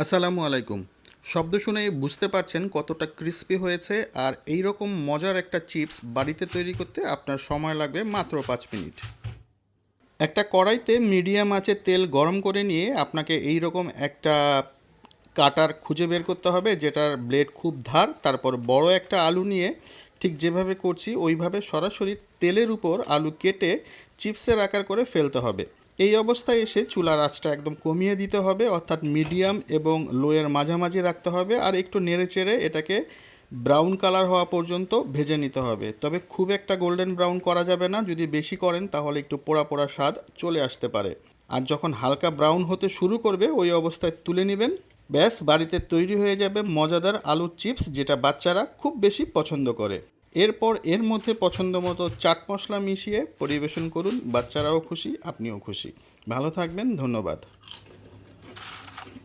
আসসালামু আলাইকুম। শব্দ শুনেই বুঝতে পারছেন কতটা ক্রিস্পি হয়েছে। আর এই রকম মজার একটা চিপস বাড়িতে তৈরি করতে আপনার সময় লাগবে মাত্র 5 মিনিট। একটা কড়াইতে মিডিয়াম আঁচে তেল গরম করে নিয়ে আপনাকে এই রকম একটা কাটার খুঁজে বের করতে হবে যেটার ব্লেড খুব ধার। তারপর বড় একটা আলু নিয়ে ঠিক যেভাবে করছি ওইভাবে সরাসরি তেলের উপর আলু কেটে চিপসের আকার করে ফেলতে হবে। এই অবস্থায় এসে চুলার আঁচটা একদম কমিয়ে দিতে হবে, অর্থাৎ মিডিয়াম এবং লোয়ের মাঝামাঝি রাখতে হবে। আর একটু নেড়ে চেড়ে এটাকে ব্রাউন কালার হওয়া পর্যন্ত ভেজে নিতে হবে। তবে খুব একটা গোল্ডেন ব্রাউন করা যাবে না, যদি বেশি করেন তাহলে একটু পোড়া পোড়া স্বাদ চলে আসতে পারে। আর যখন হালকা ব্রাউন হতে শুরু করবে ওই অবস্থায় তুলে নেবেন। ব্যাস, বাড়িতে তৈরি হয়ে যাবে মজাদার আলুর চিপস, যেটা বাচ্চারা খুব বেশি পছন্দ করে। এরপর এর মধ্যে পছন্দ মতো চাট মশলা মিশিয়ে পরিবেশন করুন। বাচ্চারাও খুশি, আপনিও খুশি। ভালো থাকবেন, ধন্যবাদ।